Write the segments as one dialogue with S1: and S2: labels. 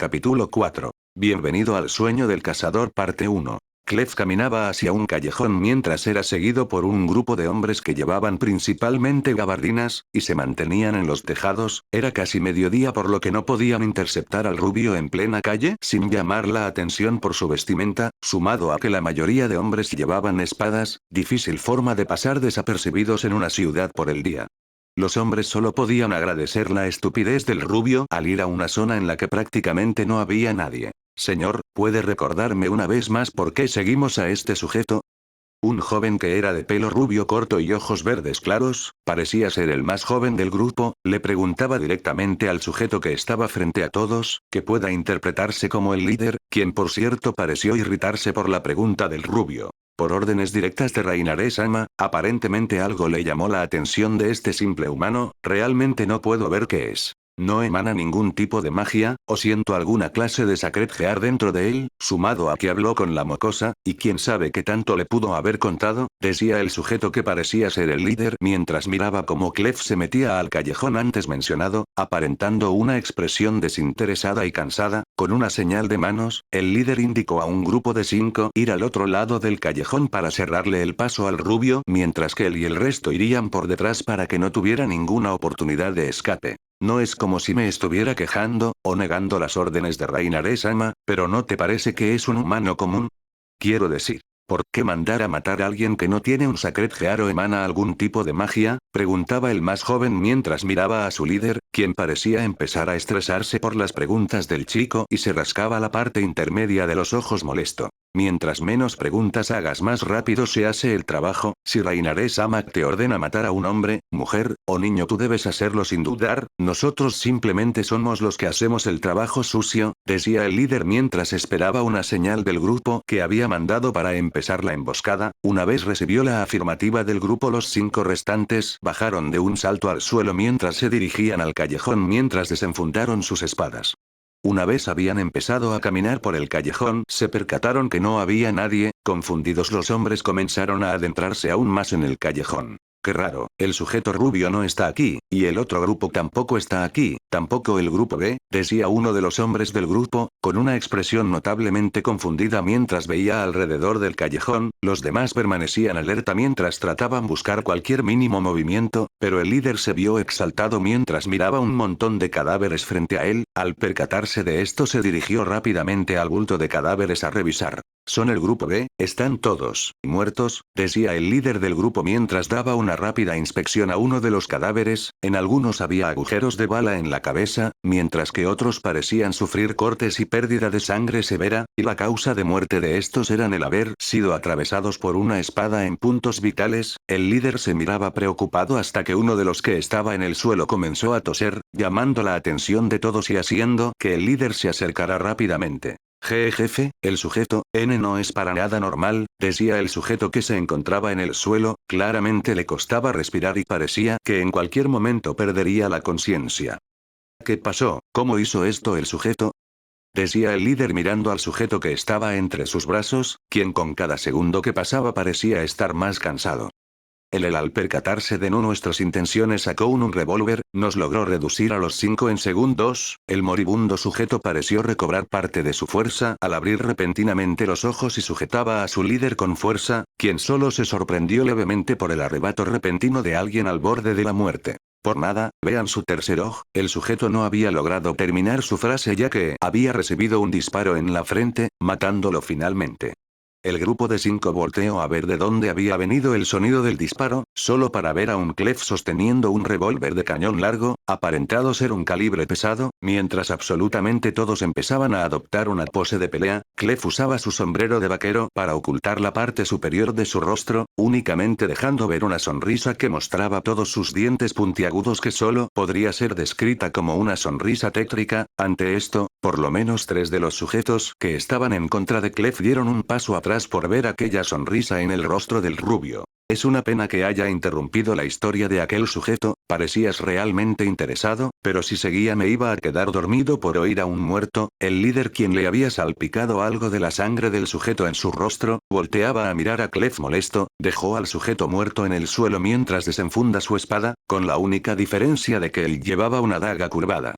S1: Capítulo 4. Bienvenido al sueño del cazador parte 1. Clef caminaba hacia un callejón mientras era seguido por un grupo de hombres que llevaban principalmente gabardinas, y se mantenían en los tejados. Era casi mediodía por lo que no podían interceptar al rubio en plena calle sin llamar la atención por su vestimenta, sumado a que la mayoría de hombres llevaban espadas, difícil forma de pasar desapercibidos en una ciudad por el día. Los hombres solo podían agradecer la estupidez del rubio al ir a una zona en la que prácticamente no había nadie. Señor, ¿puede recordarme una vez más por qué seguimos a este sujeto? Un joven que era de pelo rubio corto y ojos verdes claros, parecía ser el más joven del grupo, le preguntaba directamente al sujeto que estaba frente a todos, que pueda interpretarse como el líder, quien por cierto pareció irritarse por la pregunta del rubio. Por órdenes directas de Reinare-sama, aparentemente algo le llamó la atención de este simple humano, realmente no puedo ver qué es. No emana ningún tipo de magia, o siento alguna clase de Sacred Gear dentro de él, sumado a que habló con la mocosa, y quién sabe qué tanto le pudo haber contado, decía el sujeto que parecía ser el líder mientras miraba cómo Clef se metía al callejón antes mencionado, aparentando una expresión desinteresada y cansada. Con una señal de manos, el líder indicó a un grupo de 5 ir al otro lado del callejón para cerrarle el paso al rubio, mientras que él y el resto irían por detrás para que no tuviera ninguna oportunidad de escape. No es como si me estuviera quejando, o negando las órdenes de Reinare-sama, pero ¿no te parece que es un humano común? Quiero decir, ¿por qué mandar a matar a alguien que no tiene un Sacred Gear o emana algún tipo de magia? Preguntaba el más joven mientras miraba a su líder, quien parecía empezar a estresarse por las preguntas del chico y se rascaba la parte intermedia de los ojos molesto. Mientras menos preguntas hagas más rápido se hace el trabajo. Si Reinare-sama te ordena matar a un hombre, mujer, o niño tú debes hacerlo sin dudar, nosotros simplemente somos los que hacemos el trabajo sucio, decía el líder mientras esperaba una señal del grupo que había mandado para empezar la emboscada. Una vez recibió la afirmativa del grupo los 5 restantes bajaron de un salto al suelo mientras se dirigían al callejón mientras desenfundaron sus espadas. Una vez habían empezado a caminar por el callejón, se percataron que no había nadie. Confundidos los hombres comenzaron a adentrarse aún más en el callejón. Qué raro, el sujeto rubio no está aquí, y el otro grupo tampoco está aquí, tampoco el grupo B, decía uno de los hombres del grupo, con una expresión notablemente confundida mientras veía alrededor del callejón. Los demás permanecían alerta mientras trataban buscar cualquier mínimo movimiento, pero el líder se vio exaltado mientras miraba un montón de cadáveres frente a él. Al percatarse de esto se dirigió rápidamente al bulto de cadáveres a revisar. Son el grupo B, están todos muertos, decía el líder del grupo mientras daba una rápida inspección a uno de los cadáveres. En algunos había agujeros de bala en la cabeza, mientras que otros parecían sufrir cortes y pérdida de sangre severa, y la causa de muerte de estos eran el haber sido atravesados por una espada en puntos vitales. El líder se miraba preocupado hasta que uno de los que estaba en el suelo comenzó a toser, llamando la atención de todos y haciendo que el líder se acercara rápidamente. Jefe, el sujeto, N no es para nada normal, decía el sujeto que se encontraba en el suelo, claramente le costaba respirar y parecía que en cualquier momento perdería la conciencia. ¿Qué pasó? ¿Cómo hizo esto el sujeto? Decía el líder mirando al sujeto que estaba entre sus brazos, quien con cada segundo que pasaba parecía estar más cansado. Él al percatarse de nuestras intenciones sacó un revólver, nos logró reducir a los 5 en segundos. El moribundo sujeto pareció recobrar parte de su fuerza al abrir repentinamente los ojos y sujetaba a su líder con fuerza, quien solo se sorprendió levemente por el arrebato repentino de alguien al borde de la muerte. Por nada, vean su tercer ojo. El sujeto no había logrado terminar su frase ya que había recibido un disparo en la frente, matándolo finalmente. El grupo de 5 volteó a ver de dónde había venido el sonido del disparo, solo para ver a un Clef sosteniendo un revólver de cañón largo, aparentado ser un calibre pesado. Mientras absolutamente todos empezaban a adoptar una pose de pelea, Clef usaba su sombrero de vaquero para ocultar la parte superior de su rostro, únicamente dejando ver una sonrisa que mostraba todos sus dientes puntiagudos que solo podría ser descrita como una sonrisa tétrica. Ante esto, por lo menos 3 de los sujetos que estaban en contra de Clef dieron un paso atrás por ver aquella sonrisa en el rostro del rubio. Es una pena que haya interrumpido la historia de aquel sujeto, parecías realmente interesado, pero si seguía me iba a quedar dormido por oír a un muerto. El líder, quien le había salpicado algo de la sangre del sujeto en su rostro, volteaba a mirar a Clef molesto, dejó al sujeto muerto en el suelo mientras desenfunda su espada, con la única diferencia de que él llevaba una daga curvada.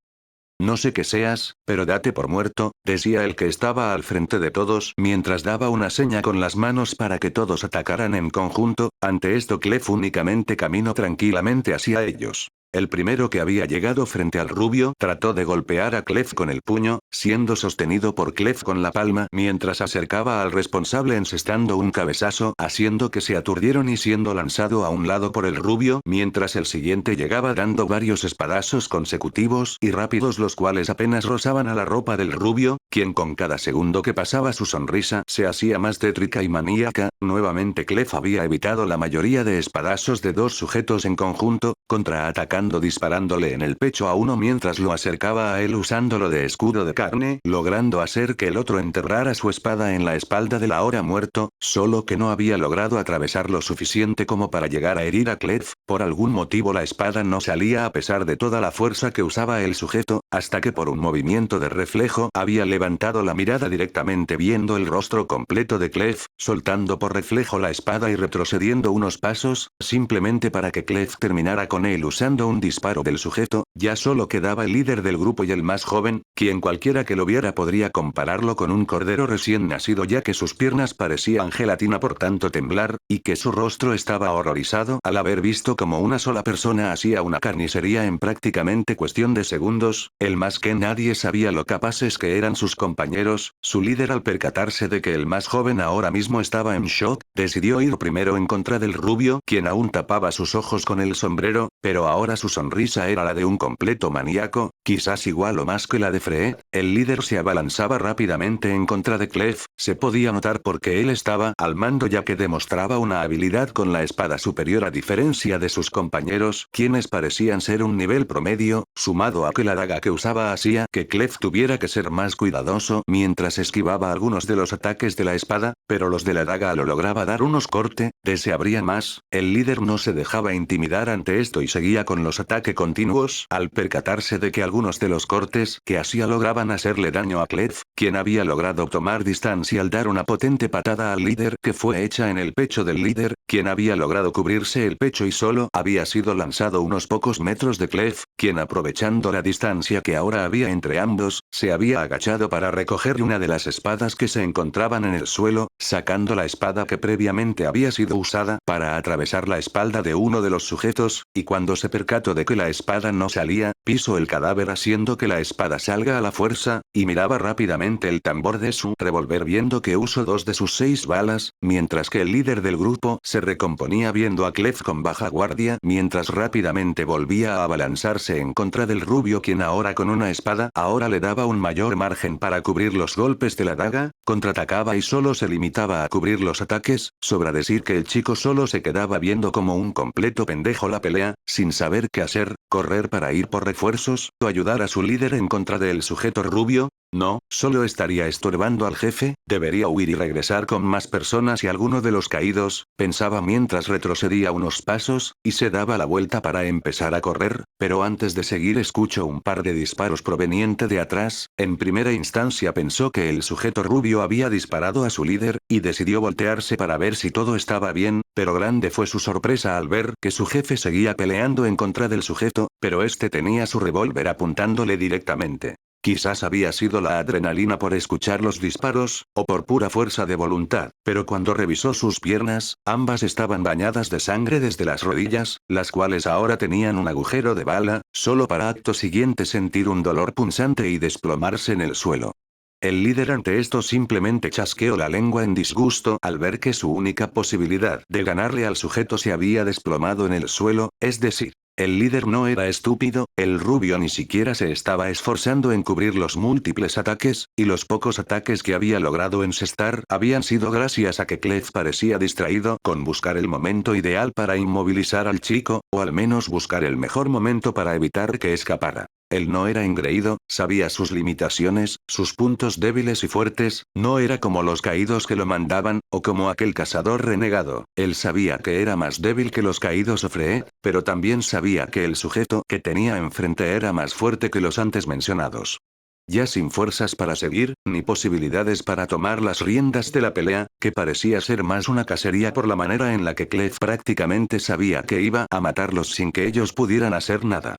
S1: No sé qué seas, pero date por muerto, decía el que estaba al frente de todos mientras daba una seña con las manos para que todos atacaran en conjunto. Ante esto Clef únicamente caminó tranquilamente hacia ellos. El primero que había llegado frente al rubio trató de golpear a Clef con el puño, siendo sostenido por Clef con la palma mientras acercaba al responsable encestando un cabezazo haciendo que se aturdieron y siendo lanzado a un lado por el rubio mientras el siguiente llegaba dando varios espadazos consecutivos y rápidos los cuales apenas rozaban a la ropa del rubio, quien con cada segundo que pasaba su sonrisa se hacía más tétrica y maníaca. Nuevamente Clef había evitado la mayoría de espadazos de dos sujetos en conjunto, contraatacando disparándole en el pecho a uno mientras lo acercaba a él usándolo de escudo de carne, logrando hacer que el otro enterrara su espada en la espalda del ahora muerto, solo que no había logrado atravesar lo suficiente como para llegar a herir a Clef. Por algún motivo la espada no salía a pesar de toda la fuerza que usaba el sujeto, hasta que por un movimiento de reflejo había levantado la mirada directamente viendo el rostro completo de Clef, soltando por reflejo la espada y retrocediendo unos pasos, simplemente para que Clef terminara con él usando un disparo del sujeto. Ya solo quedaba el líder del grupo y el más joven, quien cualquiera que lo viera podría compararlo con un cordero recién nacido ya que sus piernas parecían gelatina por tanto temblar, y que su rostro estaba horrorizado al haber visto como una sola persona hacía una carnicería en prácticamente cuestión de segundos. El más que nadie sabía lo capaces que eran sus compañeros. Su líder al percatarse de que el más joven ahora mismo estaba en shock, decidió ir primero en contra del rubio, quien aún tapaba sus ojos con el sombrero, pero ahora su sonrisa era la de un completo maníaco, quizás igual o más que la de Fred. El líder se abalanzaba rápidamente en contra de Clef, se podía notar porque él estaba al mando ya que demostraba una habilidad con la espada superior a diferencia de sus compañeros, quienes parecían ser un nivel promedio, sumado a que la daga que usaba hacía que Clef tuviera que ser más cuidadoso mientras esquivaba algunos de los ataques de la espada, pero los de la daga lo lograba dar unos corte, desearía más. El líder no se dejaba intimidar ante esto y seguía con los ataques continuos, al percatarse de que algunos de los cortes que hacía lograban hacerle daño a Clef, quien había logrado tomar distancia al dar una potente patada al líder que fue hecha en el pecho del líder, quien había logrado cubrirse el pecho y solo había sido lanzado unos pocos metros de Clef, quien aprovechando la distancia que ahora había entre ambos, se había agachado para recoger una de las espadas que se encontraban en el suelo, sacando la espada que previamente había sido usada para atravesar la espalda de uno de los sujetos, y cuando se percató de que la espada no salía, pisó el cadáver haciendo que la espada salga a la fuerza, y miraba rápidamente el tambor de su revólver viendo que usó 2 de sus 6 balas, mientras que el líder del grupo se recomponía viendo a Clef con baja guardia mientras rápidamente volvía a abalanzarse en contra del rubio quien ahora con una espada ahora le daba un mayor margen para cubrir los golpes de la daga, contraatacaba y solo se limitaba a cubrir los ataques. Sobra decir que el chico solo se quedaba viendo como un completo pendejo la pelea, sin saber qué hacer, correr para ir por refuerzos, o ayudar a su líder en contra del sujeto rubio. No, solo estaría estorbando al jefe, debería huir y regresar con más personas y alguno de los caídos, pensaba mientras retrocedía unos pasos, y se daba la vuelta para empezar a correr, pero antes de seguir escuchó un par de disparos proveniente de atrás. En primera instancia pensó que el sujeto rubio había disparado a su líder, y decidió voltearse para ver si todo estaba bien, pero grande fue su sorpresa al ver que su jefe seguía peleando en contra del sujeto, pero este tenía su revólver apuntándole directamente. Quizás había sido la adrenalina por escuchar los disparos, o por pura fuerza de voluntad, pero cuando revisó sus piernas, ambas estaban bañadas de sangre desde las rodillas, las cuales ahora tenían un agujero de bala, solo para acto siguiente sentir un dolor punzante y desplomarse en el suelo. El líder ante esto simplemente chasqueó la lengua en disgusto al ver que su única posibilidad de ganarle al sujeto se había desplomado en el suelo, es decir, el líder no era estúpido, el rubio ni siquiera se estaba esforzando en cubrir los múltiples ataques, y los pocos ataques que había logrado encestar habían sido gracias a que Clef parecía distraído con buscar el momento ideal para inmovilizar al chico, o al menos buscar el mejor momento para evitar que escapara. Él no era engreído, sabía sus limitaciones, sus puntos débiles y fuertes, no era como los caídos que lo mandaban, o como aquel cazador renegado. Él sabía que era más débil que los caídos o Fred, pero también sabía que el sujeto que tenía enfrente era más fuerte que los antes mencionados. Ya sin fuerzas para seguir, ni posibilidades para tomar las riendas de la pelea, que parecía ser más una cacería por la manera en la que Clef prácticamente sabía que iba a matarlos sin que ellos pudieran hacer nada.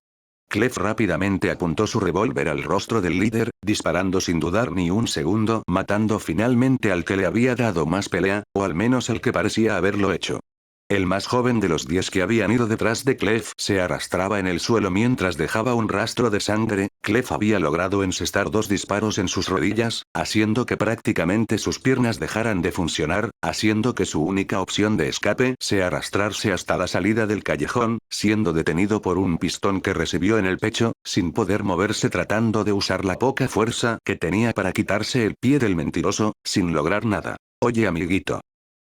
S1: Clef rápidamente apuntó su revólver al rostro del líder, disparando sin dudar ni un segundo, matando finalmente al que le había dado más pelea, o al menos el que parecía haberlo hecho. El más joven de los 10 que habían ido detrás de Clef se arrastraba en el suelo mientras dejaba un rastro de sangre. Clef había logrado encestar 2 disparos en sus rodillas, haciendo que prácticamente sus piernas dejaran de funcionar, haciendo que su única opción de escape sea arrastrarse hasta la salida del callejón, siendo detenido por un pistón que recibió en el pecho, sin poder moverse tratando de usar la poca fuerza que tenía para quitarse el pie del mentiroso, sin lograr nada. Oye amiguito.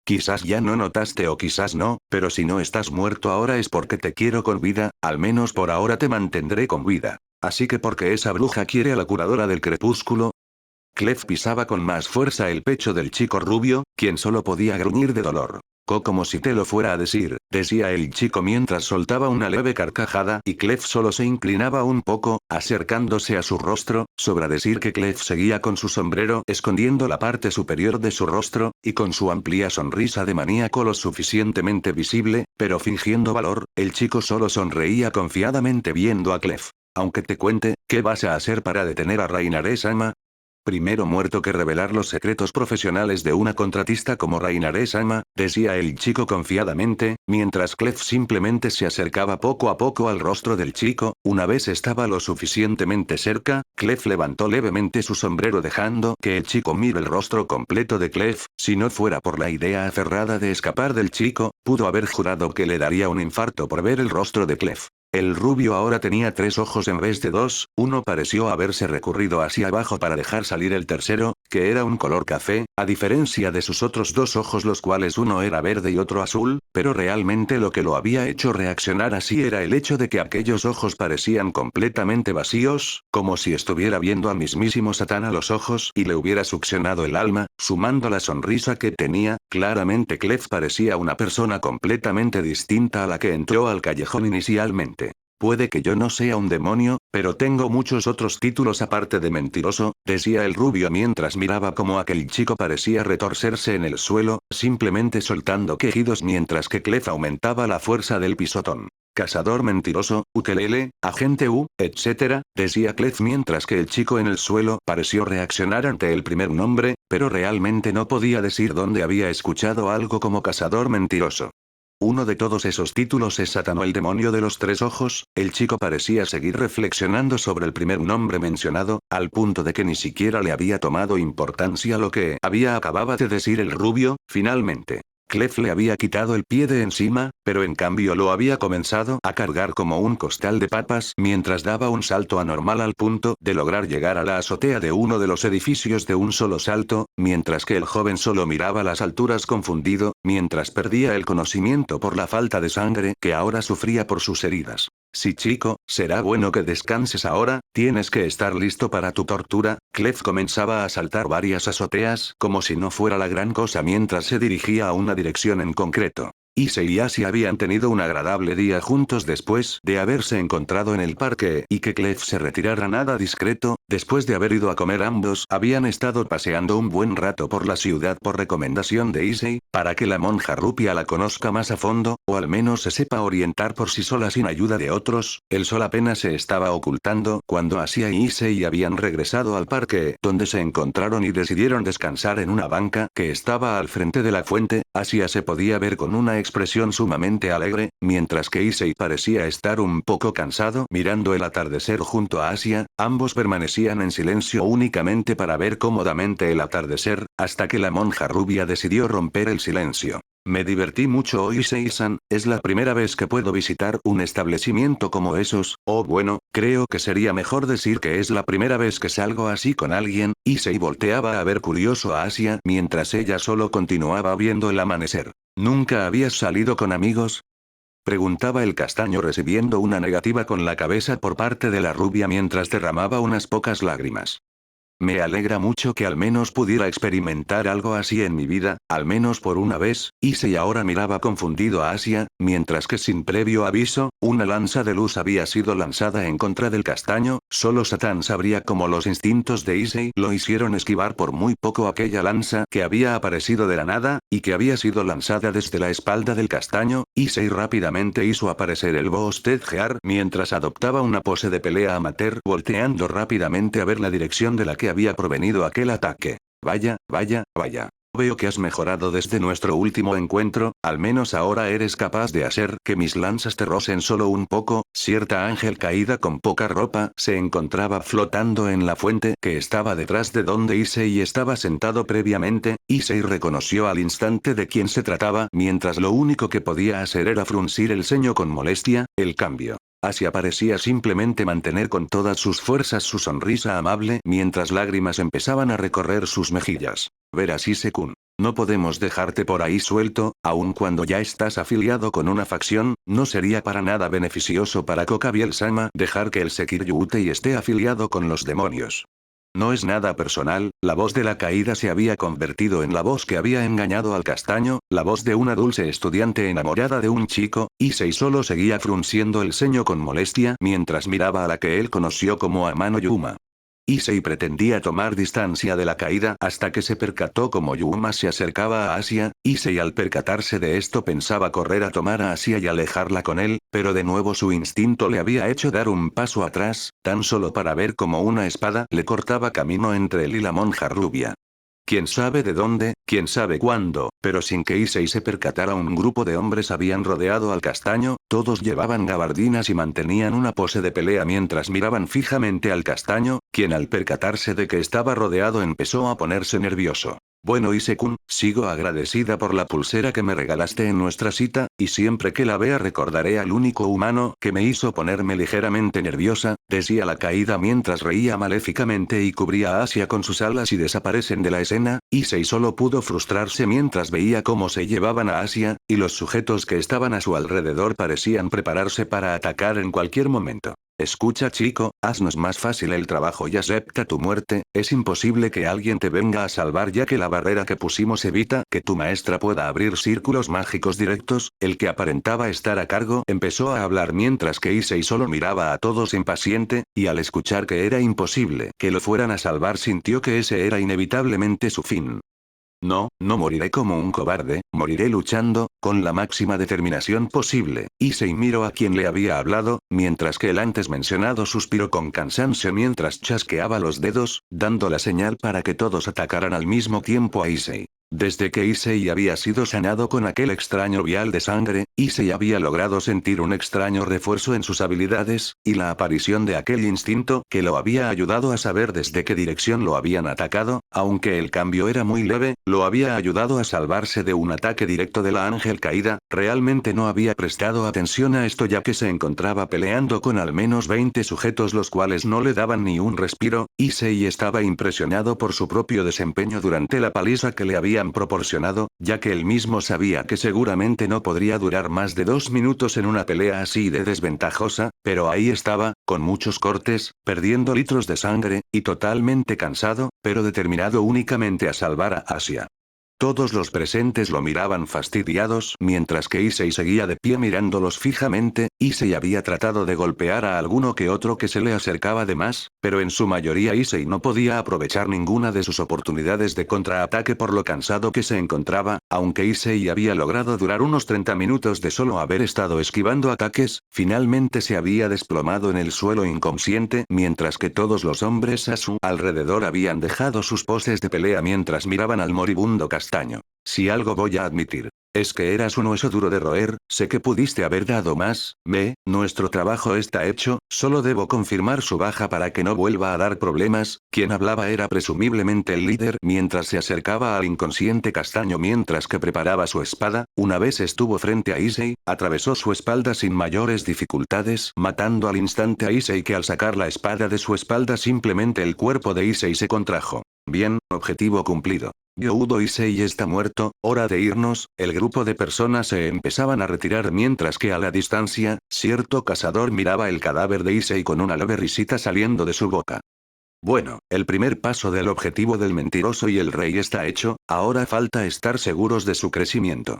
S1: Quizás ya no notaste o quizás no, pero si no estás muerto ahora es porque te quiero con vida, al menos por ahora te mantendré con vida. Así que porque esa bruja quiere a la curadora del crepúsculo. Clef pisaba con más fuerza el pecho del chico rubio, quien solo podía gruñir de dolor. Como si te lo fuera a decir, decía el chico mientras soltaba una leve carcajada y Clef solo se inclinaba un poco, acercándose a su rostro. Sobra decir que Clef seguía con su sombrero escondiendo la parte superior de su rostro, y con su amplia sonrisa de maníaco lo suficientemente visible, pero fingiendo valor, el chico solo sonreía confiadamente viendo a Clef. Aunque te cuente, ¿qué vas a hacer para detener a Rainare-sama? Primero muerto que revelar los secretos profesionales de una contratista como Rainare-sama, decía el chico confiadamente, mientras Clef simplemente se acercaba poco a poco al rostro del chico. Una vez estaba lo suficientemente cerca, Clef levantó levemente su sombrero dejando que el chico mire el rostro completo de Clef. Si no fuera por la idea aferrada de escapar del chico, pudo haber jurado que le daría un infarto por ver el rostro de Clef. El rubio ahora tenía 3 ojos en vez de 2, uno pareció haberse recurrido hacia abajo para dejar salir el tercero, que era un color café, a diferencia de sus otros 2 ojos los cuales uno era verde y otro azul, pero realmente lo que lo había hecho reaccionar así era el hecho de que aquellos ojos parecían completamente vacíos, como si estuviera viendo al mismísimo Satán a los ojos y le hubiera succionado el alma, sumando la sonrisa que tenía. Claramente Clef parecía una persona completamente distinta a la que entró al callejón inicialmente. Puede que yo no sea un demonio, pero tengo muchos otros títulos aparte de mentiroso, decía el rubio mientras miraba cómo aquel chico parecía retorcerse en el suelo, simplemente soltando quejidos mientras que Clef aumentaba la fuerza del pisotón. Cazador mentiroso, ukelele, agente U, etc., decía Clef mientras que el chico en el suelo pareció reaccionar ante el primer nombre, pero realmente no podía decir dónde había escuchado algo como cazador mentiroso. Uno de todos esos títulos es Satán o el demonio de los 3 ojos. El chico parecía seguir reflexionando sobre el primer nombre mencionado, al punto de que ni siquiera le había tomado importancia lo que acababa de decir el rubio. Finalmente, Clef le había quitado el pie de encima, pero en cambio lo había comenzado a cargar como un costal de papas mientras daba un salto anormal al punto de lograr llegar a la azotea de uno de los edificios de un solo salto, mientras que el joven solo miraba las alturas confundido, mientras perdía el conocimiento por la falta de sangre que ahora sufría por sus heridas. Sí chico, será bueno que descanses ahora, tienes que estar listo para tu tortura. Clef comenzaba a saltar varias azoteas como si no fuera la gran cosa mientras se dirigía a una dirección en concreto. Issei y Asia habían tenido un agradable día juntos después de haberse encontrado en el parque y que Clef se retirara nada discreto. Después de haber ido a comer ambos habían estado paseando un buen rato por la ciudad por recomendación de Issei, para que la monja rupia la conozca más a fondo, o al menos se sepa orientar por sí sola sin ayuda de otros. El sol apenas se estaba ocultando cuando Asia y Issei habían regresado al parque, donde se encontraron y decidieron descansar en una banca que estaba al frente de la fuente. Asia se podía ver con una expresión sumamente alegre, mientras que Issei parecía estar un poco cansado mirando el atardecer junto a Asia. Ambos permanecían en silencio únicamente para ver cómodamente el atardecer, hasta que la monja rubia decidió romper el silencio. Me divertí mucho hoy Issei-san, es la primera vez que puedo visitar un establecimiento como esos, o bueno, creo que sería mejor decir que es la primera vez que salgo así con alguien. Issei volteaba a ver curioso a Asia mientras ella solo continuaba viendo el amanecer. ¿Nunca habías salido con amigos? Preguntaba el castaño recibiendo una negativa con la cabeza por parte de la rubia mientras derramaba unas pocas lágrimas. Me alegra mucho que al menos pudiera experimentar algo así en mi vida, al menos por una vez. Issei ahora miraba confundido a Asia, mientras que sin previo aviso, una lanza de luz había sido lanzada en contra del castaño. Solo Satán sabría cómo los instintos de Issei lo hicieron esquivar por muy poco aquella lanza que había aparecido de la nada, y que había sido lanzada desde la espalda del castaño. Issei rápidamente hizo aparecer el Boss Ted Gear mientras adoptaba una pose de pelea amateur, volteando rápidamente a ver la dirección de la que había provenido aquel ataque. Vaya, vaya, vaya. Veo que has mejorado desde nuestro último encuentro, al menos ahora eres capaz de hacer que mis lanzas te rocen solo un poco. Cierta ángel caída con poca ropa se encontraba flotando en la fuente que estaba detrás de donde Issei estaba sentado previamente. Issei reconoció al instante de quién se trataba, mientras lo único que podía hacer era fruncir el ceño con molestia. El cambio. Asia parecía simplemente mantener con todas sus fuerzas su sonrisa amable mientras lágrimas empezaban a recorrer sus mejillas. Verás Ise-kun. No podemos dejarte por ahí suelto, aun cuando ya estás afiliado con una facción. No sería para nada beneficioso para Kokabiel-sama dejar que el Sekiryutei esté afiliado con los demonios. No es nada personal, la voz de la caída se había convertido en la voz que había engañado al castaño, la voz de una dulce estudiante enamorada de un chico. Issei solo seguía frunciendo el ceño con molestia mientras miraba a la que él conoció como Amano Yuma. Issei pretendía tomar distancia de la caída hasta que se percató como Yuma se acercaba a Asia. Issei al percatarse de esto pensaba correr a tomar a Asia y alejarla con él, pero de nuevo su instinto le había hecho dar un paso atrás, tan solo para ver cómo una espada le cortaba camino entre él y la monja rubia. Quién sabe de dónde, quién sabe cuándo, pero sin que Issei se percatara un grupo de hombres habían rodeado al castaño, todos llevaban gabardinas y mantenían una pose de pelea mientras miraban fijamente al castaño, quien al percatarse de que estaba rodeado empezó a ponerse nervioso. Bueno Ise-kun, sigo agradecida por la pulsera que me regalaste en nuestra cita, y siempre que la vea recordaré al único humano que me hizo ponerme ligeramente nerviosa, decía la caída mientras reía maléficamente y cubría a Asia con sus alas y desaparecen de la escena. Issei solo pudo frustrarse mientras veía cómo se llevaban a Asia, y los sujetos que estaban a su alrededor parecían prepararse para atacar en cualquier momento. Escucha chico, haznos más fácil el trabajo y acepta tu muerte. Es imposible que alguien te venga a salvar ya que la barrera que pusimos evita que tu maestra pueda abrir círculos mágicos directos. El que aparentaba estar a cargo empezó a hablar mientras que Issei solo miraba a todos impaciente, y al escuchar que era imposible que lo fueran a salvar sintió que ese era inevitablemente su fin. No, no moriré como un cobarde, moriré luchando, con la máxima determinación posible. Issei miró a quien le había hablado, mientras que el antes mencionado suspiró con cansancio mientras chasqueaba los dedos, dando la señal para que todos atacaran al mismo tiempo a Issei. Desde que Issei había sido sanado con aquel extraño vial de sangre, Issei había logrado sentir un extraño refuerzo en sus habilidades, y la aparición de aquel instinto que lo había ayudado a saber desde qué dirección lo habían atacado, aunque el cambio era muy leve, lo había ayudado a salvarse de un ataque directo de la ángel caída. Realmente no había prestado atención a esto ya que se encontraba peleando con al menos 20 sujetos los cuales no le daban ni un respiro. Issei estaba impresionado por su propio desempeño durante la paliza que le habían proporcionado, ya que él mismo sabía que seguramente no podría durar más de 2 minutos en una pelea así de desventajosa, pero ahí estaba, con muchos cortes, perdiendo litros de sangre, y totalmente cansado, pero determinado únicamente a salvar a Asia. Todos los presentes lo miraban fastidiados mientras que Issei seguía de pie mirándolos fijamente. Issei había tratado de golpear a alguno que otro que se le acercaba de más, pero en su mayoría Issei no podía aprovechar ninguna de sus oportunidades de contraataque por lo cansado que se encontraba. Aunque Issei había logrado durar unos 30 minutos de solo haber estado esquivando ataques, finalmente se había desplomado en el suelo inconsciente mientras que todos los hombres a su alrededor habían dejado sus poses de pelea mientras miraban al moribundo castaño. Si algo voy a admitir, es que eras un hueso duro de roer. Sé que pudiste haber dado más. Nuestro trabajo está hecho, solo debo confirmar su baja para que no vuelva a dar problemas. Quien hablaba era presumiblemente el líder mientras se acercaba al inconsciente castaño mientras que preparaba su espada. Una vez estuvo frente a Issei, atravesó su espalda sin mayores dificultades, matando al instante a Issei que al sacar la espada de su espalda simplemente el cuerpo de Issei se contrajo. Bien, objetivo cumplido. Youdo Issei está muerto, hora de irnos. El grupo de personas se empezaban a retirar mientras que a la distancia, cierto cazador miraba el cadáver de Issei con una leve risita saliendo de su boca. Bueno, el primer paso del objetivo del mentiroso y el rey está hecho, ahora falta estar seguros de su crecimiento.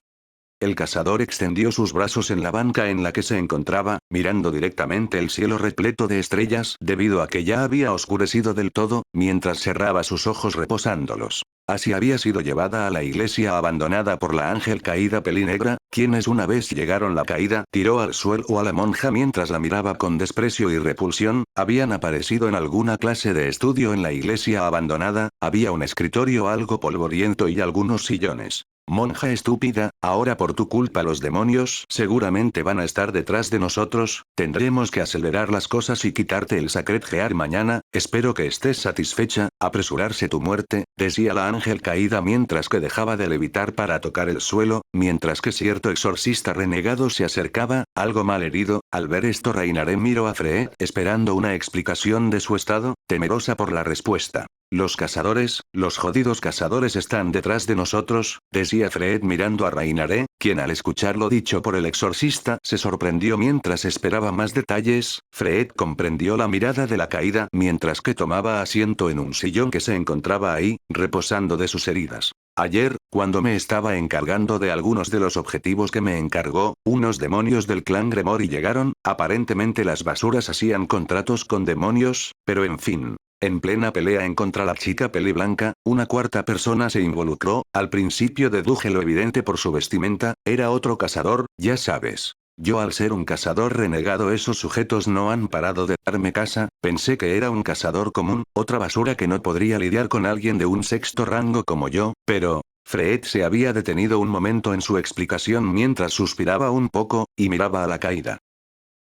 S1: El cazador extendió sus brazos en la banca en la que se encontraba, mirando directamente el cielo repleto de estrellas debido a que ya había oscurecido del todo, mientras cerraba sus ojos reposándolos. Así había sido llevada a la iglesia abandonada por la ángel caída Pelinegra, quienes una vez llegaron la caída, tiró al suelo a la monja mientras la miraba con desprecio y repulsión, habían aparecido en alguna clase de estudio en la iglesia abandonada, había un escritorio algo polvoriento y algunos sillones. Monja estúpida, ahora por tu culpa los demonios seguramente van a estar detrás de nosotros, tendremos que acelerar las cosas y quitarte el Sacred Gear mañana, espero que estés satisfecha, apresurarse tu muerte, decía la ángel caída mientras que dejaba de levitar para tocar el suelo, mientras que cierto exorcista renegado se acercaba, algo mal herido, al ver esto Reinaré miró a Freed, esperando una explicación de su estado, temerosa por la respuesta. Los cazadores, los jodidos cazadores están detrás de nosotros, decía Freed mirando a Reinaré, quien al escuchar lo dicho por el exorcista se sorprendió mientras esperaba más detalles. Freed comprendió la mirada de la caída mientras que tomaba asiento en un sillón que se encontraba ahí, reposando de sus heridas. Ayer, cuando me estaba encargando de algunos de los objetivos que me encargó, unos demonios del clan Gremori llegaron, aparentemente las basuras hacían contratos con demonios, pero en fin. En plena pelea en contra la chica peliblanca, una cuarta persona se involucró, al principio deduje lo evidente por su vestimenta, era otro cazador, ya sabes. Yo al ser un cazador renegado esos sujetos no han parado de darme caza, pensé que era un cazador común, otra basura que no podría lidiar con alguien de un sexto rango como yo, pero... Freed se había detenido un momento en su explicación mientras suspiraba un poco, y miraba a la caída.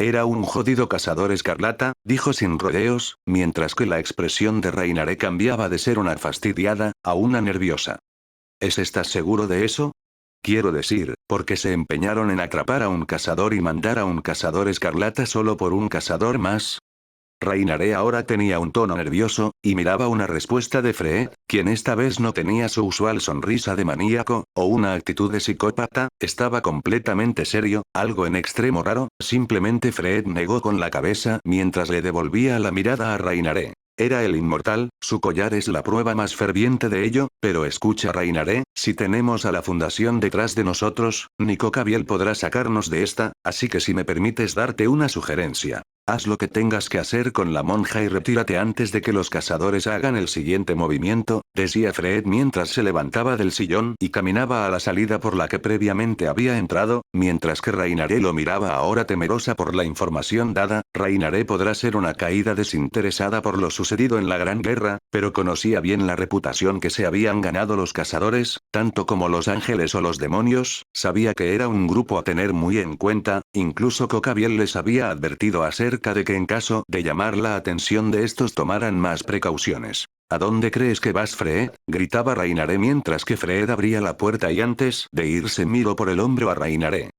S1: Era un jodido cazador escarlata, dijo sin rodeos, mientras que la expresión de Reinaré cambiaba de ser una fastidiada, a una nerviosa. ¿Estás seguro de eso? Quiero decir, porque se empeñaron en atrapar a un cazador y mandar a un cazador escarlata solo por un cazador más. Reinaré ahora tenía un tono nervioso, y miraba una respuesta de Freed, quien esta vez no tenía su usual sonrisa de maníaco, o una actitud de psicópata, estaba completamente serio, algo en extremo raro, simplemente Freed negó con la cabeza mientras le devolvía la mirada a Reinaré. Era el inmortal, su collar es la prueba más ferviente de ello, pero escucha Reinaré, si tenemos a la fundación detrás de nosotros, ni Cocabiel podrá sacarnos de esta, así que si me permites darte una sugerencia. Haz lo que tengas que hacer con la monja y retírate antes de que los cazadores hagan el siguiente movimiento, decía Freed mientras se levantaba del sillón y caminaba a la salida por la que previamente había entrado, mientras que Reinaré lo miraba ahora temerosa por la información dada. Reinaré podrá ser una caída desinteresada por lo sucedido en la Gran Guerra, pero conocía bien la reputación que se habían ganado los cazadores, tanto como los ángeles o los demonios, sabía que era un grupo a tener muy en cuenta, incluso Cocabiel les había advertido acerca de que en caso de llamar la atención de estos tomaran más precauciones. ¿A dónde crees que vas, Freed? Gritaba Reinaré mientras que Freed abría la puerta y antes de irse miró por el hombro a Reinaré.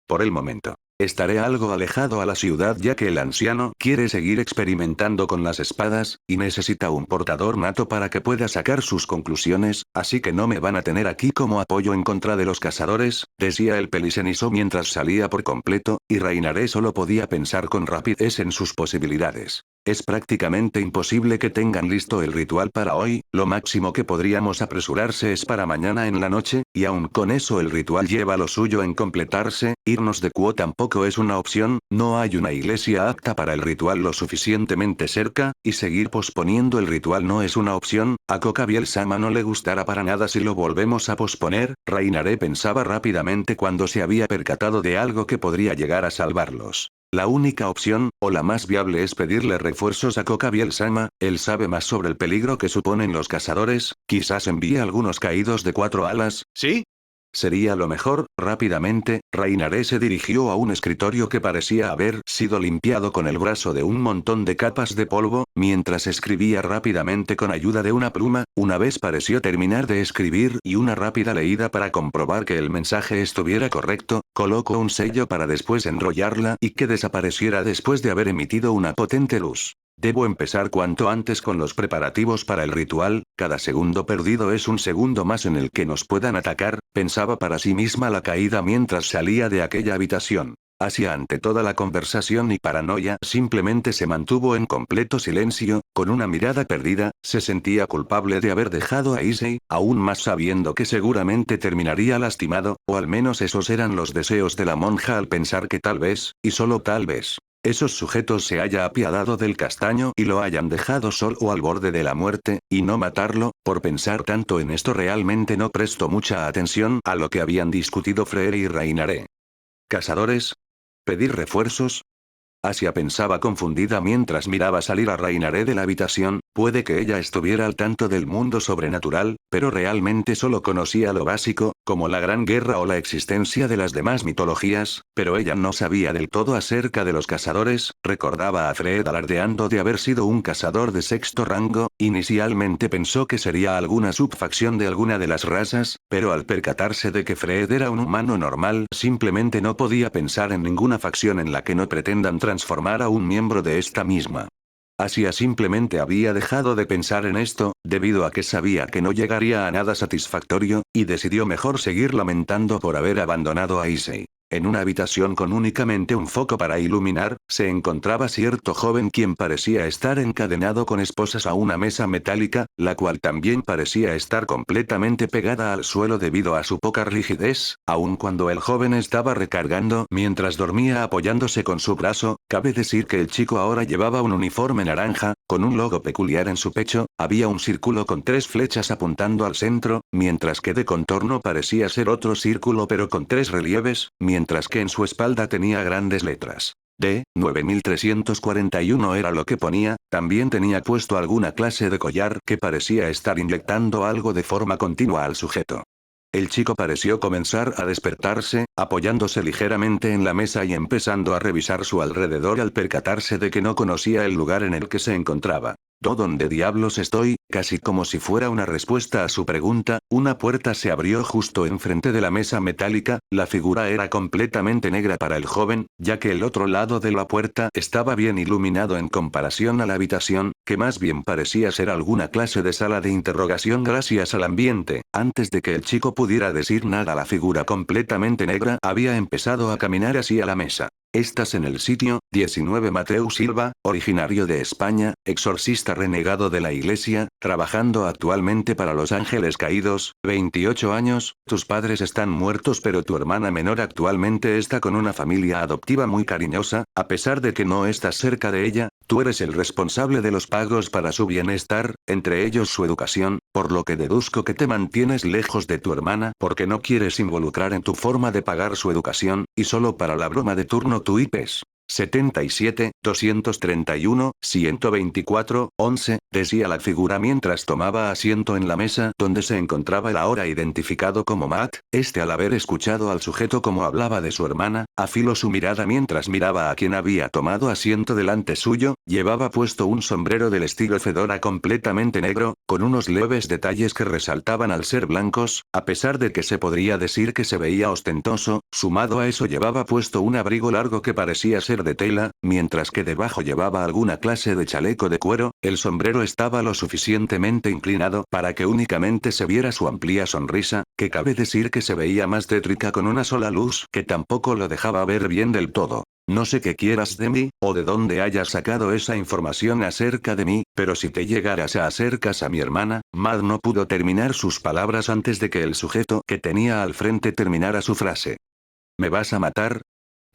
S1: Por el momento. Estaré algo alejado a la ciudad ya que el anciano quiere seguir experimentando con las espadas, y necesita un portador nato para que pueda sacar sus conclusiones, así que no me van a tener aquí como apoyo en contra de los cazadores, decía el pelicenizo mientras salía por completo, y Reinaré solo podía pensar con rapidez en sus posibilidades. Es prácticamente imposible que tengan listo el ritual para hoy, lo máximo que podríamos apresurarse es para mañana en la noche, y aun con eso el ritual lleva lo suyo en completarse, irnos de Kuo tampoco es una opción, no hay una iglesia apta para el ritual lo suficientemente cerca, y seguir posponiendo el ritual no es una opción, a Cocabiel-sama no le gustará para nada si lo volvemos a posponer, Reinaré pensaba rápidamente cuando se había percatado de algo que podría llegar a salvarlos. La única opción, o la más viable es pedirle refuerzos a Cocabiel-sama, él sabe más sobre el peligro que suponen los cazadores, quizás envíe algunos caídos de 4 alas, ¿sí? Sería lo mejor. Rápidamente, Reinaré se dirigió a un escritorio que parecía haber sido limpiado con el brazo de un montón de capas de polvo, mientras escribía rápidamente con ayuda de una pluma, una vez pareció terminar de escribir y una rápida leída para comprobar que el mensaje estuviera correcto, colocó un sello para después enrollarla y que desapareciera después de haber emitido una potente luz. Debo empezar cuanto antes con los preparativos para el ritual, cada segundo perdido es un segundo más en el que nos puedan atacar, pensaba para sí misma la caída mientras salía de aquella habitación. Asia ante toda la conversación y paranoia simplemente se mantuvo en completo silencio, con una mirada perdida, se sentía culpable de haber dejado a Issei, aún más sabiendo que seguramente terminaría lastimado, o al menos esos eran los deseos de la monja al pensar que tal vez, y solo tal vez, esos sujetos se haya apiadado del castaño y lo hayan dejado solo al borde de la muerte, y no matarlo. Por pensar tanto en esto realmente no prestó mucha atención a lo que habían discutido Frere y Rainare. ¿Cazadores? ¿Pedir refuerzos? Asia pensaba confundida mientras miraba salir a Rainare de la habitación. Puede que ella estuviera al tanto del mundo sobrenatural, pero realmente solo conocía lo básico, como la Gran Guerra o la existencia de las demás mitologías, pero ella no sabía del todo acerca de los cazadores. Recordaba a Fred alardeando de haber sido un cazador de sexto rango. Inicialmente pensó que sería alguna subfacción de alguna de las razas, pero al percatarse de que Fred era un humano normal, simplemente no podía pensar en ninguna facción en la que no pretendan transformar a un miembro de esta misma. Asia simplemente había dejado de pensar en esto, debido a que sabía que no llegaría a nada satisfactorio, y decidió mejor seguir lamentando por haber abandonado a Issei. En una habitación con únicamente un foco para iluminar, se encontraba cierto joven quien parecía estar encadenado con esposas a una mesa metálica, la cual también parecía estar completamente pegada al suelo debido a su poca rigidez, aun cuando el joven estaba recargando mientras dormía apoyándose con su brazo. Cabe decir que el chico ahora llevaba un uniforme naranja, con un logo peculiar en su pecho, había un círculo con 3 flechas apuntando al centro, mientras que de contorno parecía ser otro círculo pero con 3 relieves, mientras que en su espalda tenía grandes letras. D, 9341 era lo que ponía. También tenía puesto alguna clase de collar que parecía estar inyectando algo de forma continua al sujeto. El chico pareció comenzar a despertarse, apoyándose ligeramente en la mesa y empezando a revisar su alrededor al percatarse de que no conocía el lugar en el que se encontraba. ¿Dónde diablos estoy? Casi como si fuera una respuesta a su pregunta, una puerta se abrió justo enfrente de la mesa metálica. La figura era completamente negra para el joven, ya que el otro lado de la puerta estaba bien iluminado en comparación a la habitación, que más bien parecía ser alguna clase de sala de interrogación gracias al ambiente. Antes de que el chico pudiera decir nada, la figura completamente negra había empezado a caminar hacia la mesa. Estás en el sitio, 19 Mateu Silva, originario de España, exorcista renegado de la iglesia, trabajando actualmente para los Ángeles Caídos, 28 años, tus padres están muertos pero tu hermana menor actualmente está con una familia adoptiva muy cariñosa. A pesar de que no estás cerca de ella, tú eres el responsable de los pagos para su bienestar, entre ellos su educación, por lo que deduzco que te mantienes lejos de tu hermana porque no quieres involucrar en tu forma de pagar su educación, y solo para la broma de turno tu IPES. 77, 231, 124, 11, decía la figura mientras tomaba asiento en la mesa donde se encontraba el ahora identificado como Matt. Al haber escuchado al sujeto como hablaba de su hermana, afiló su mirada mientras miraba a quien había tomado asiento delante suyo. Llevaba puesto un sombrero del estilo fedora completamente negro, con unos leves detalles que resaltaban al ser blancos, a pesar de que se podría decir que se veía ostentoso. Sumado a eso llevaba puesto un abrigo largo que parecía ser de tela, mientras que debajo llevaba alguna clase de chaleco de cuero. El sombrero estaba lo suficientemente inclinado para que únicamente se viera su amplia sonrisa, que cabe decir que se veía más tétrica con una sola luz que tampoco lo dejaba ver bien del todo. No sé qué quieras de mí, o de dónde hayas sacado esa información acerca de mí, pero si te llegaras a acercas a mi hermana. Matt no pudo terminar sus palabras antes de que el sujeto que tenía al frente terminara su frase. ¿Me vas a matar?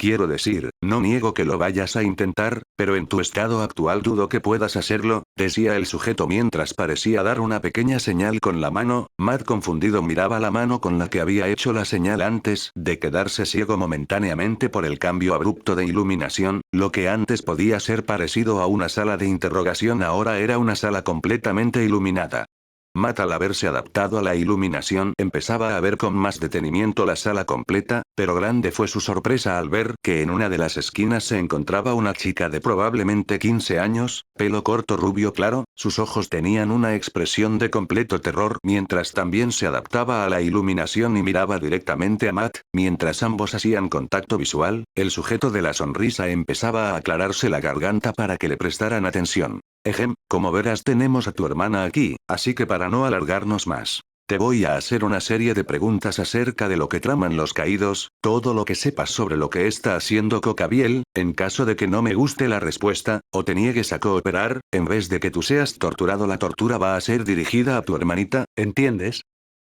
S1: Quiero decir, no niego que lo vayas a intentar, pero en tu estado actual dudo que puedas hacerlo, decía el sujeto mientras parecía dar una pequeña señal con la mano. Matt confundido miraba la mano con la que había hecho la señal antes de quedarse ciego momentáneamente por el cambio abrupto de iluminación. Lo que antes podía ser parecido a una sala de interrogación ahora era una sala completamente iluminada. Matt, al haberse adaptado a la iluminación, empezaba a ver con más detenimiento la sala completa, pero grande fue su sorpresa al ver que en una de las esquinas se encontraba una chica de probablemente 15 años, pelo corto rubio claro. Sus ojos tenían una expresión de completo terror mientras también se adaptaba a la iluminación y miraba directamente a Matt. Mientras ambos hacían contacto visual, el sujeto de la sonrisa empezaba a aclararse la garganta para que le prestaran atención. Como verás tenemos a tu hermana aquí, así que para no alargarnos más. Te voy a hacer una serie de preguntas acerca de lo que traman los caídos, todo lo que sepas sobre lo que está haciendo Cocabiel, en caso de que no me guste la respuesta, o te niegues a cooperar, en vez de que tú seas torturado la tortura va a ser dirigida a tu hermanita, ¿entiendes?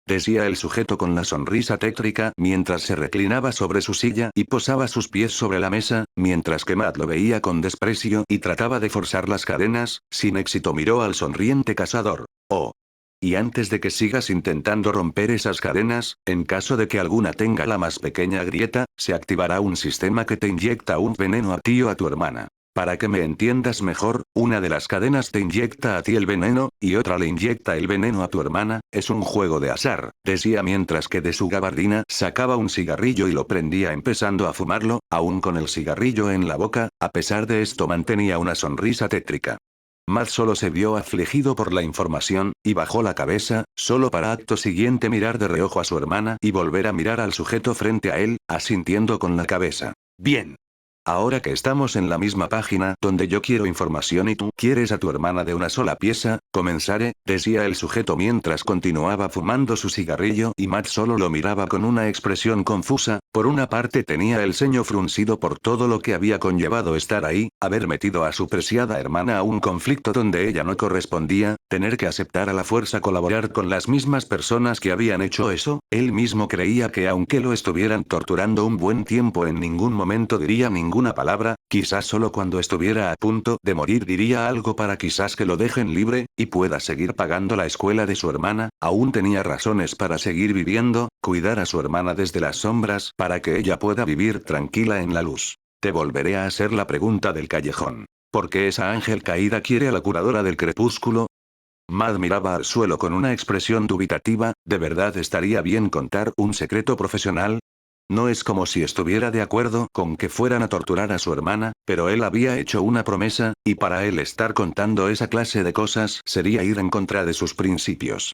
S1: Decía el sujeto con la sonrisa tétrica mientras se reclinaba sobre su silla y posaba sus pies sobre la mesa, mientras que Matt lo veía con desprecio y trataba de forzar las cadenas, sin éxito miró al sonriente cazador. Oh. Y antes de que sigas intentando romper esas cadenas, en caso de que alguna tenga la más pequeña grieta, se activará un sistema que te inyecta un veneno a ti o a tu hermana. Para que me entiendas mejor, una de las cadenas te inyecta a ti el veneno, y otra le inyecta el veneno a tu hermana, es un juego de azar, decía mientras que de su gabardina sacaba un cigarrillo y lo prendía empezando a fumarlo, aún con el cigarrillo en la boca, a pesar de esto mantenía una sonrisa tétrica. Matt solo se vio afligido por la información, y bajó la cabeza, solo para acto siguiente mirar de reojo a su hermana y volver a mirar al sujeto frente a él, asintiendo con la cabeza. Bien. Ahora que estamos en la misma página donde yo quiero información y tú quieres a tu hermana de una sola pieza, comenzaré, decía el sujeto mientras continuaba fumando su cigarrillo y Matt solo lo miraba con una expresión confusa, por una parte tenía el ceño fruncido por todo lo que había conllevado estar ahí, haber metido a su preciada hermana a un conflicto donde ella no correspondía, tener que aceptar a la fuerza colaborar con las mismas personas que habían hecho eso, él mismo creía que aunque lo estuvieran torturando un buen tiempo en ningún momento diría ninguna palabra, quizás solo cuando estuviera a punto de morir diría algo para quizás que lo dejen libre, y pueda seguir pagando la escuela de su hermana, aún tenía razones para seguir viviendo, cuidar a su hermana desde las sombras para que ella pueda vivir tranquila en la luz. Te volveré a hacer la pregunta del callejón. ¿Por qué esa ángel caída quiere a la curadora del crepúsculo? Matt miraba al suelo con una expresión dubitativa, ¿de verdad estaría bien contar un secreto profesional? No es como si estuviera de acuerdo con que fueran a torturar a su hermana, pero él había hecho una promesa, y para él estar contando esa clase de cosas sería ir en contra de sus principios.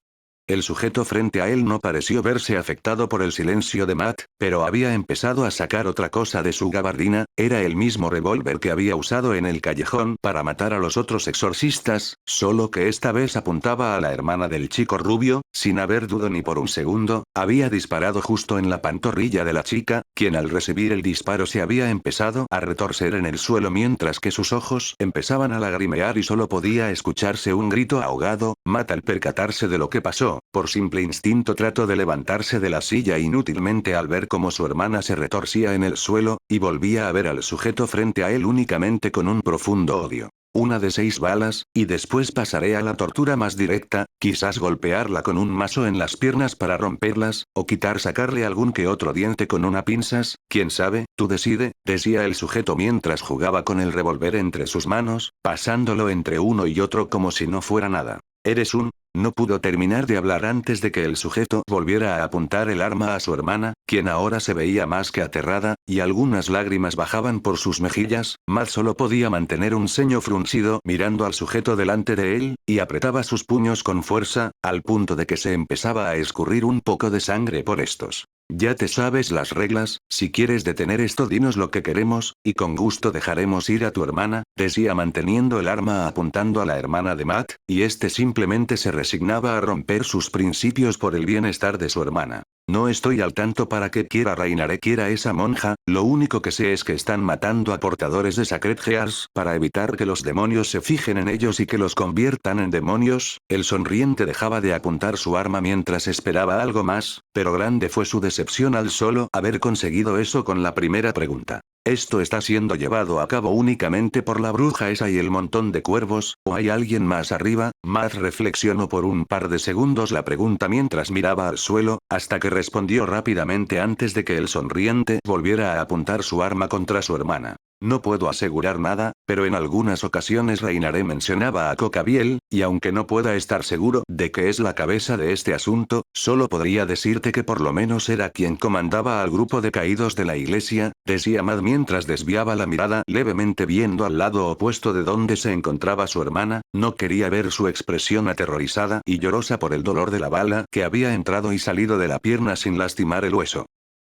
S1: El sujeto frente a él no pareció verse afectado por el silencio de Matt, pero había empezado a sacar otra cosa de su gabardina, era el mismo revólver que había usado en el callejón para matar a los otros exorcistas, solo que esta vez apuntaba a la hermana del chico rubio, sin haber dudado ni por un segundo, había disparado justo en la pantorrilla de la chica, quien al recibir el disparo se había empezado a retorcer en el suelo mientras que sus ojos empezaban a lagrimear y solo podía escucharse un grito ahogado. Matt al percatarse de lo que pasó, por simple instinto trató de levantarse de la silla inútilmente al ver cómo su hermana se retorcía en el suelo, y volvía a ver al sujeto frente a él únicamente con un profundo odio. Una de 6 balas, y después pasaré a la tortura más directa, quizás golpearla con un mazo en las piernas para romperlas, o sacarle algún que otro diente con una pinzas, quién sabe, tú decide, decía el sujeto mientras jugaba con el revólver entre sus manos, pasándolo entre uno y otro como si no fuera nada. Eres un... No pudo terminar de hablar antes de que el sujeto volviera a apuntar el arma a su hermana, quien ahora se veía más que aterrada, y algunas lágrimas bajaban por sus mejillas. Matt solo podía mantener un ceño fruncido mirando al sujeto delante de él, y apretaba sus puños con fuerza, al punto de que se empezaba a escurrir un poco de sangre por estos. Ya te sabes las reglas, si quieres detener esto dinos lo que queremos, y con gusto dejaremos ir a tu hermana, decía manteniendo el arma apuntando a la hermana de Matt, y este simplemente se resignaba a romper sus principios por el bienestar de su hermana. No estoy al tanto para qué quiera Reinare quiera esa monja, lo único que sé es que están matando a portadores de Sacred Gears para evitar que los demonios se fijen en ellos y que los conviertan en demonios. El sonriente dejaba de apuntar su arma mientras esperaba algo más, pero grande fue su decepción al solo haber conseguido eso con la primera pregunta. ¿Esto está siendo llevado a cabo únicamente por la bruja esa y el montón de cuervos, o hay alguien más arriba? Matt reflexionó por un par de segundos la pregunta mientras miraba al suelo, hasta que respondió rápidamente antes de que el sonriente volviera a apuntar su arma contra su hermana. No puedo asegurar nada, pero en algunas ocasiones Reinare mencionaba a Cocabiel, y aunque no pueda estar seguro de que es la cabeza de este asunto, solo podría decirte que por lo menos era quien comandaba al grupo de caídos de la iglesia, decía Matt mientras desviaba la mirada levemente viendo al lado opuesto de donde se encontraba su hermana, no quería ver su expresión aterrorizada y llorosa por el dolor de la bala que había entrado y salido de la pierna sin lastimar el hueso.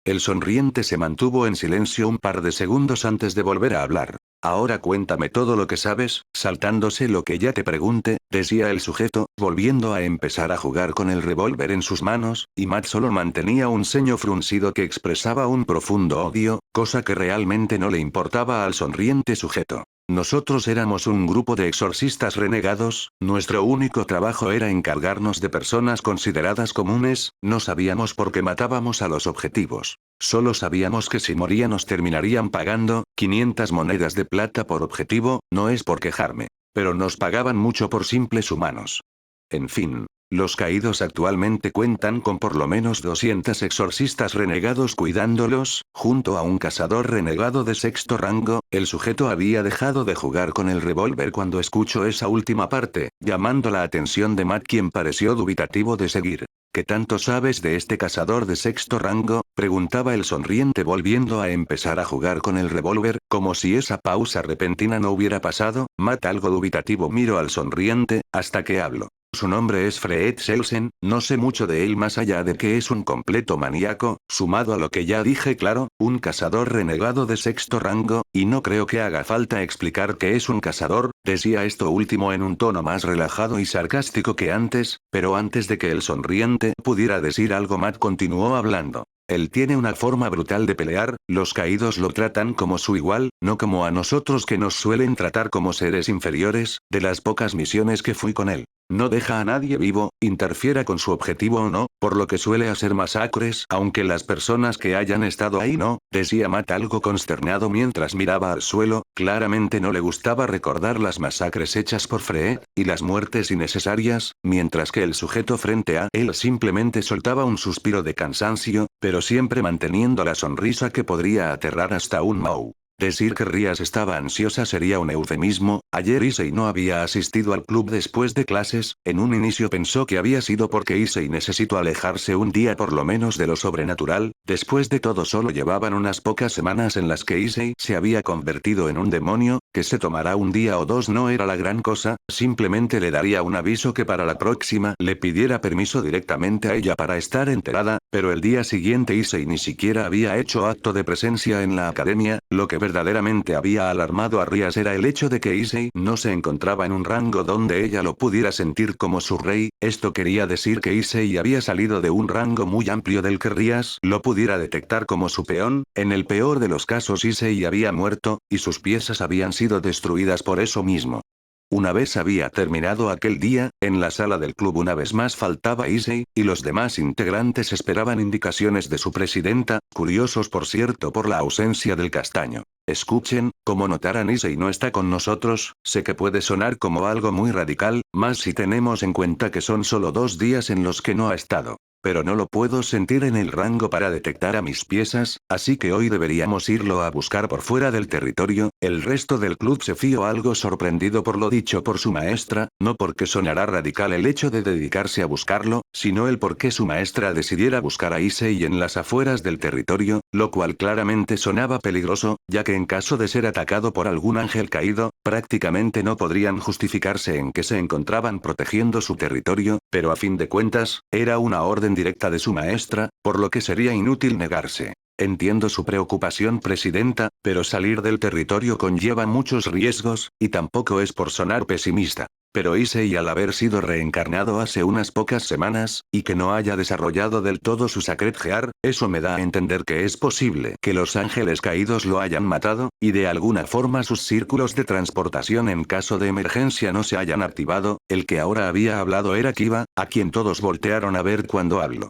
S1: El sonriente se mantuvo en silencio un par de segundos antes de volver a hablar. Ahora cuéntame todo lo que sabes, saltándose lo que ya te pregunte, decía el sujeto, volviendo a empezar a jugar con el revólver en sus manos, y Matt solo mantenía un ceño fruncido que expresaba un profundo odio, cosa que realmente no le importaba al sonriente sujeto. Nosotros éramos un grupo de exorcistas renegados, nuestro único trabajo era encargarnos de personas consideradas comunes, no sabíamos por qué matábamos a los objetivos. Solo sabíamos que si morían nos terminarían pagando 500 monedas de plata por objetivo, no es por quejarme. Pero nos pagaban mucho por simples humanos. En fin. Los caídos actualmente cuentan con por lo menos 200 exorcistas renegados cuidándolos, junto a un cazador renegado de sexto rango. El sujeto había dejado de jugar con el revólver cuando escuchó esa última parte, llamando la atención de Matt, quien pareció dubitativo de seguir. ¿Qué tanto sabes de este cazador de sexto rango?, preguntaba el sonriente volviendo a empezar a jugar con el revólver, como si esa pausa repentina no hubiera pasado. Matt, algo dubitativo, miró al sonriente, hasta que habló. Su nombre es Fred Selsen, no sé mucho de él más allá de que es un completo maníaco, sumado a lo que ya dije, claro, un cazador renegado de sexto rango, y no creo que haga falta explicar que es un cazador, decía esto último en un tono más relajado y sarcástico que antes, pero antes de que el sonriente pudiera decir algo, Matt continuó hablando. Él tiene una forma brutal de pelear, los caídos lo tratan como su igual, no como a nosotros que nos suelen tratar como seres inferiores. De las pocas misiones que fui con él, no deja a nadie vivo, interfiera con su objetivo o no, por lo que suele hacer masacres, aunque las personas que hayan estado ahí no, decía Matt algo consternado mientras miraba al suelo. Claramente no le gustaba recordar las masacres hechas por Fred, y las muertes innecesarias, mientras que el sujeto frente a él simplemente soltaba un suspiro de cansancio, pero siempre manteniendo la sonrisa que podría aterrar hasta un Mao. Decir que Rías estaba ansiosa sería un eufemismo. Ayer Issei no había asistido al club después de clases. En un inicio pensó que había sido porque Issei necesitó alejarse un día por lo menos de lo sobrenatural. Después de todo solo llevaban unas pocas semanas en las que Issei se había convertido en un demonio. Que se tomará un día o dos no era la gran cosa, simplemente le daría un aviso que para la próxima le pidiera permiso directamente a ella para estar enterada, pero el día siguiente Issei ni siquiera había hecho acto de presencia en la academia. Lo que verdaderamente había alarmado a Rías era el hecho de que Issei no se encontraba en un rango donde ella lo pudiera sentir como su rey. Esto quería decir que Issei había salido de un rango muy amplio del que Rías lo pudiera detectar como su peón. En el peor de los casos Issei había muerto, y sus piezas habían sido destruidas por eso mismo. Una vez había terminado aquel día, en la sala del club una vez más faltaba Issei, y los demás integrantes esperaban indicaciones de su presidenta, curiosos por cierto por la ausencia del castaño. Escuchen, como notarán, Issei no está con nosotros. Sé que puede sonar como algo muy radical, más si tenemos en cuenta que son solo 2 días en los que no ha estado. Pero no lo puedo sentir en el rango para detectar a mis piezas, así que hoy deberíamos irlo a buscar por fuera del territorio. El resto del club se fió algo sorprendido por lo dicho por su maestra, no porque sonará radical el hecho de dedicarse a buscarlo, sino el por qué su maestra decidiera buscar a Issei en las afueras del territorio, lo cual claramente sonaba peligroso, ya que en caso de ser atacado por algún ángel caído, prácticamente no podrían justificarse en que se encontraban protegiendo su territorio, pero a fin de cuentas, era una orden directa de su maestra, por lo que sería inútil negarse. Entiendo su preocupación, presidenta, pero salir del territorio conlleva muchos riesgos, y tampoco es por sonar pesimista. Pero Issei, al haber sido reencarnado hace unas pocas semanas, y que no haya desarrollado del todo su Sacred Gear, eso me da a entender que es posible que los ángeles caídos lo hayan matado, y de alguna forma sus círculos de transportación en caso de emergencia no se hayan activado. El que ahora había hablado era Kiba, a quien todos voltearon a ver cuando habló.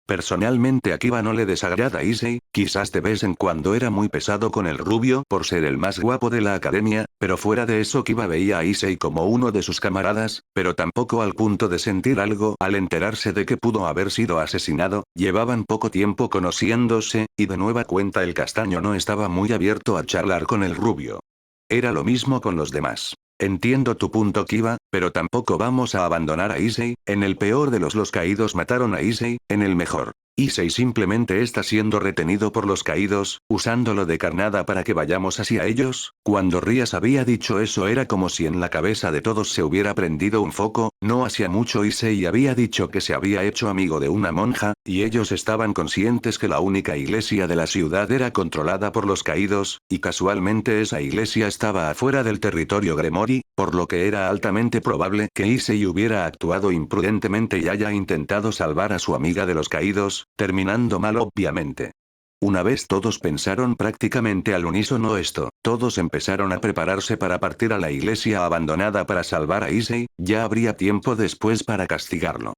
S1: Personalmente a Kiba no le desagrada a Issei, quizás de vez en cuando era muy pesado con el rubio por ser el más guapo de la academia, pero fuera de eso Kiba veía a Issei como uno de sus camaradas, pero tampoco al punto de sentir algo al enterarse de que pudo haber sido asesinado. Llevaban poco tiempo conociéndose, y de nueva cuenta el castaño no estaba muy abierto a charlar con el rubio. Era lo mismo con los demás. Entiendo tu punto, Kiba, pero tampoco vamos a abandonar a Issei. En el peor de los caídos mataron a Issei, en el mejor. Issei simplemente está siendo retenido por los caídos, usándolo de carnada para que vayamos hacia ellos. Cuando Rías había dicho eso era como si en la cabeza de todos se hubiera prendido un foco. No hacía mucho Issei había dicho que se había hecho amigo de una monja, y ellos estaban conscientes que la única iglesia de la ciudad era controlada por los caídos, y casualmente esa iglesia estaba afuera del territorio Gremori, por lo que era altamente probable que Issei hubiera actuado imprudentemente y haya intentado salvar a su amiga de los caídos, terminando mal obviamente. Una vez todos pensaron prácticamente al unísono esto, todos empezaron a prepararse para partir a la iglesia abandonada para salvar a Issei, ya habría tiempo después para castigarlo.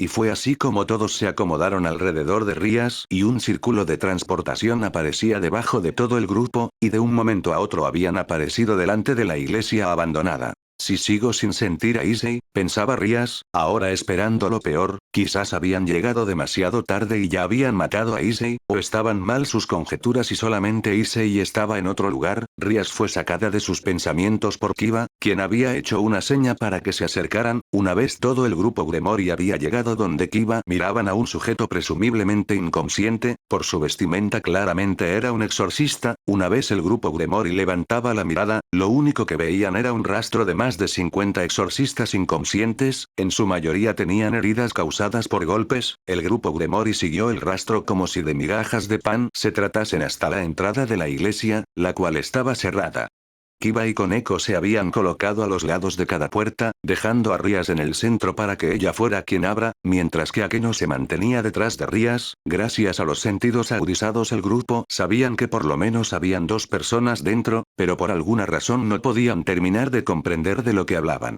S1: Y fue así como todos se acomodaron alrededor de Rías y un círculo de transportación aparecía debajo de todo el grupo, y de un momento a otro habían aparecido delante de la iglesia abandonada. Si sigo sin sentir a Issei, pensaba Rías, ahora esperando lo peor, quizás habían llegado demasiado tarde y ya habían matado a Issei, o estaban mal sus conjeturas y solamente Issei estaba en otro lugar. Rías fue sacada de sus pensamientos por Kiba, quien había hecho una seña para que se acercaran. Una vez todo el grupo Gremori había llegado donde Kiba, miraban a un sujeto presumiblemente inconsciente, por su vestimenta claramente era un exorcista. Una vez el grupo Gremori levantaba la mirada, lo único que veían era un rastro de más de 50 exorcistas inconscientes, en su mayoría tenían heridas causadas por golpes. El grupo Gremori siguió el rastro como si de migajas de pan se tratasen hasta la entrada de la iglesia, la cual estaba cerrada. Kiba y Koneko se habían colocado a los lados de cada puerta, dejando a Rías en el centro para que ella fuera quien abra, mientras que Akeno se mantenía detrás de Rías. Gracias a los sentidos agudizados el grupo sabían que por lo menos habían dos personas dentro, pero por alguna razón no podían terminar de comprender de lo que hablaban.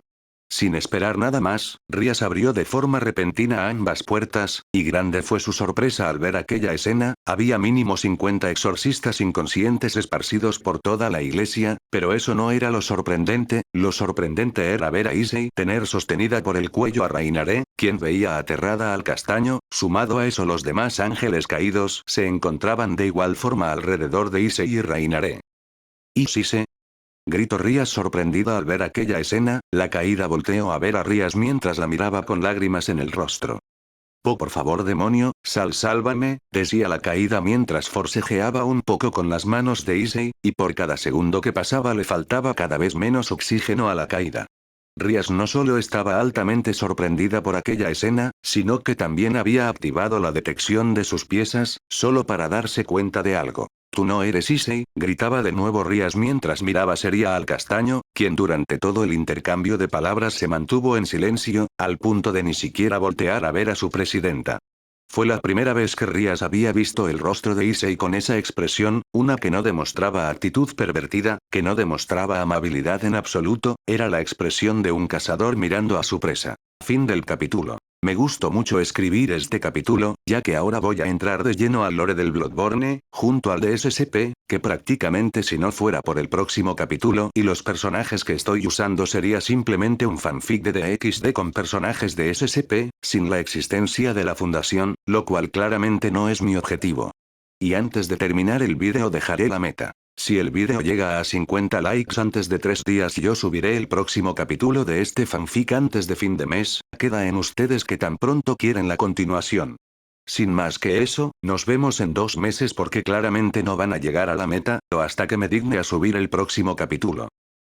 S1: Sin esperar nada más, Rías abrió de forma repentina ambas puertas, y grande fue su sorpresa al ver aquella escena. Había mínimo 50 exorcistas inconscientes esparcidos por toda la iglesia, pero eso no era lo sorprendente era ver a Issei tener sostenida por el cuello a Rainare, quien veía aterrada al castaño. Sumado a eso los demás ángeles caídos se encontraban de igual forma alrededor de Issei y Rainare. ¿Issei? Gritó Rías sorprendida al ver aquella escena. La caída volteó a ver a Rías mientras la miraba con lágrimas en el rostro. Oh, por favor demonio, sálvame, decía la caída mientras forcejeaba un poco con las manos de Issei, y por cada segundo que pasaba le faltaba cada vez menos oxígeno a la caída. Rías no solo estaba altamente sorprendida por aquella escena, sino que también había activado la detección de sus piezas, solo para darse cuenta de algo. «Tú no eres Issei», gritaba de nuevo Rías mientras miraba seria al castaño, quien durante todo el intercambio de palabras se mantuvo en silencio, al punto de ni siquiera voltear a ver a su presidenta. Fue la primera vez que Rías había visto el rostro de Issei con esa expresión, una que no demostraba actitud pervertida, que no demostraba amabilidad en absoluto, era la expresión de un cazador mirando a su presa. Fin del capítulo. Me gustó mucho escribir este capítulo, ya que ahora voy a entrar de lleno al lore del Bloodborne, junto al de SCP, que prácticamente si no fuera por el próximo capítulo y los personajes que estoy usando sería simplemente un fanfic de DXD con personajes de SCP, sin la existencia de la fundación, lo cual claramente no es mi objetivo. Y antes de terminar el vídeo dejaré la meta. Si el vídeo llega a 50 likes antes de 3 días yo subiré el próximo capítulo de este fanfic antes de fin de mes. Queda en ustedes que tan pronto quieren la continuación. Sin más que eso, nos vemos en 2 meses porque claramente no van a llegar a la meta, o hasta que me digne a subir el próximo capítulo.